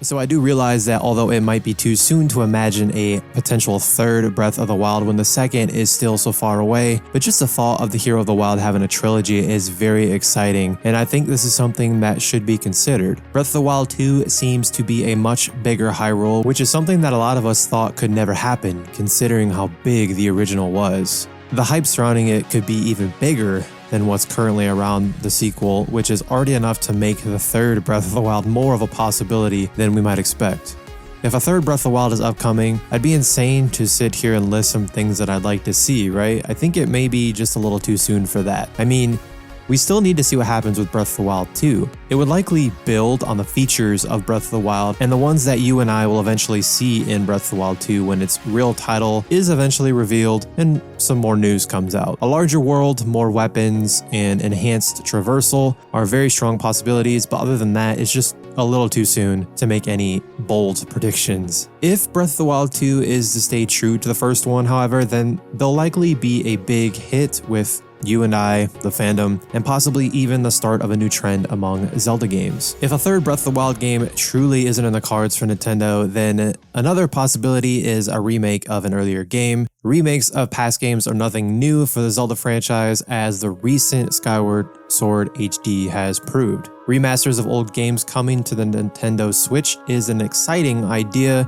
So I do realize that although it might be too soon to imagine a potential third Breath of the Wild when the second is still so far away, but just the thought of the Hero of the Wild having a trilogy is very exciting, and I think this is something that should be considered. Breath of the Wild 2 seems to be a much bigger Hyrule, which is something that a lot of us thought could never happen, considering how big the original was. The hype surrounding it could be even bigger than what's currently around the sequel, which is already enough to make the third Breath of the Wild more of a possibility than we might expect. If a third Breath of the Wild is upcoming, I'd be insane to sit here and list some things that I'd like to see, right? I think it may be just a little too soon for that. I mean, we still need to see what happens with Breath of the Wild 2. It would likely build on the features of Breath of the Wild and the ones that you and I will eventually see in Breath of the Wild 2 when its real title is eventually revealed and some more news comes out. A larger world, more weapons, and enhanced traversal are very strong possibilities, but other than that, it's just a little too soon to make any bold predictions. If Breath of the Wild 2 is to stay true to the first one, however, then they'll likely be a big hit with you and I, the fandom, and possibly even the start of a new trend among Zelda games. If a third Breath of the Wild game truly isn't in the cards for Nintendo, then another possibility is a remake of an earlier game. Remakes of past games are nothing new for the Zelda franchise, as the recent Skyward Sword HD has proved. Remasters of old games coming to the Nintendo Switch is an exciting idea,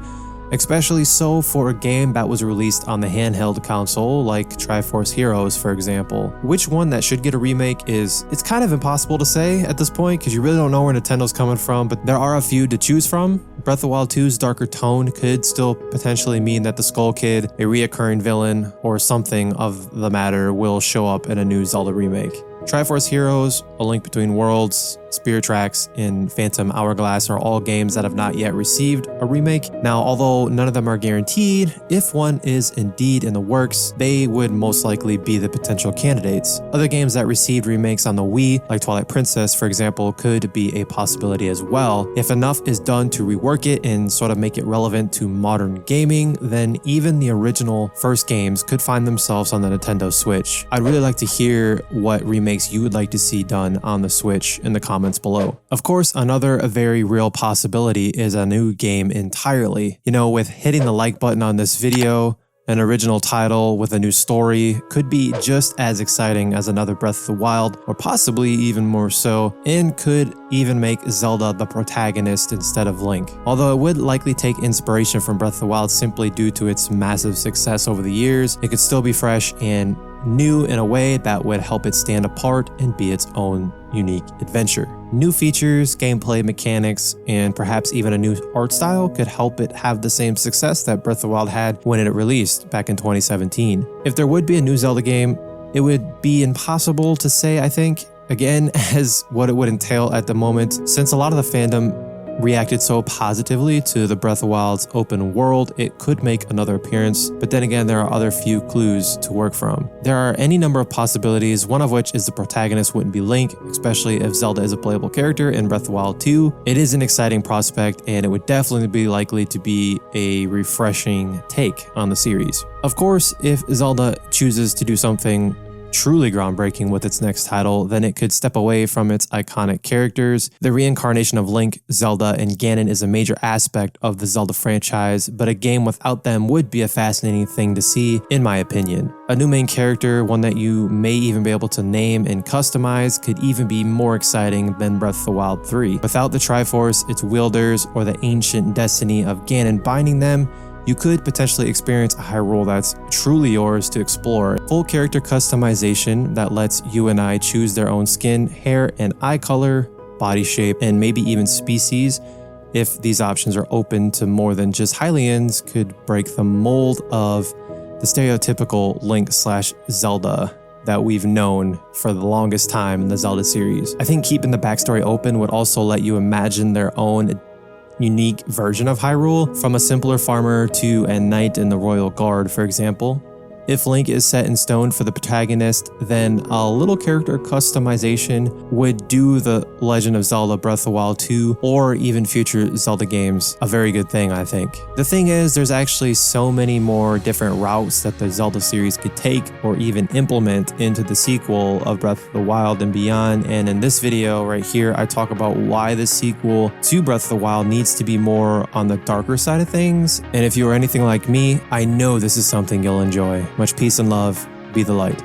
especially so for a game that was released on the handheld console like Triforce Heroes, for example. Which one that should get a remake it's kind of impossible to say at this point because you really don't know where Nintendo's coming from, but there are a few to choose from. Breath of the Wild 2's darker tone could still potentially mean that the Skull Kid, a reoccurring villain, or something of the matter will show up in a new Zelda remake. Triforce Heroes, A Link Between Worlds, Spirit Tracks, and Phantom Hourglass are all games that have not yet received a remake. Now, although none of them are guaranteed, if one is indeed in the works, they would most likely be the potential candidates. Other games that received remakes on the Wii, like Twilight Princess, for example, could be a possibility as well. If enough is done to rework it and sort of make it relevant to modern gaming, then even the original first games could find themselves on the Nintendo Switch. I'd really like to hear what remakes you would like to see done on the Switch in the comments below. Of course, another very real possibility is a new game entirely. You know, with hitting the like button on this video, an original title with a new story could be just as exciting as another Breath of the Wild, or possibly even more so, and could even make Zelda the protagonist instead of Link. Although it would likely take inspiration from Breath of the Wild simply due to its massive success over the years, it could still be fresh and new in a way that would help it stand apart and be its own unique adventure. New features, gameplay mechanics, and perhaps even a new art style could help it have the same success that Breath of the Wild had when it released back in 2017. If there would be a new Zelda game, it would be impossible to say, I think, again, as what it would entail at the moment, since a lot of the fandom reacted so positively to the Breath of the Wild's open world, it could make another appearance, but then again, there are other few clues to work from. There are any number of possibilities, one of which is the protagonist wouldn't be Link, especially if Zelda is a playable character in Breath of the Wild 2. It is an exciting prospect, and it would definitely be likely to be a refreshing take on the series. Of course, if Zelda chooses to do something truly groundbreaking with its next title, then it could step away from its iconic characters. The reincarnation of Link, Zelda, and Ganon is a major aspect of the Zelda franchise, but a game without them would be a fascinating thing to see, in my opinion. A new main character, one that you may even be able to name and customize, could even be more exciting than Breath of the Wild 3. Without the Triforce, its wielders, or the ancient destiny of Ganon binding them, you could potentially experience a Hyrule that's truly yours to explore. Full character customization that lets you and I choose their own skin, hair, and eye color, body shape, and maybe even species. If these options are open to more than just Hylians, could break the mold of the stereotypical Link/Zelda that we've known for the longest time in the Zelda series. I think keeping the backstory open would also let you imagine their own unique version of Hyrule, from a simpler farmer to a knight in the royal guard, for example. If Link is set in stone for the protagonist, then a little character customization would do the Legend of Zelda Breath of the Wild 2 or even future Zelda games a very good thing, I think. The thing is, there's actually so many more different routes that the Zelda series could take or even implement into the sequel of Breath of the Wild and beyond, and in this video right here, I talk about why the sequel to Breath of the Wild needs to be more on the darker side of things, and if you are anything like me, I know this is something you'll enjoy. Much peace and love. Be the light.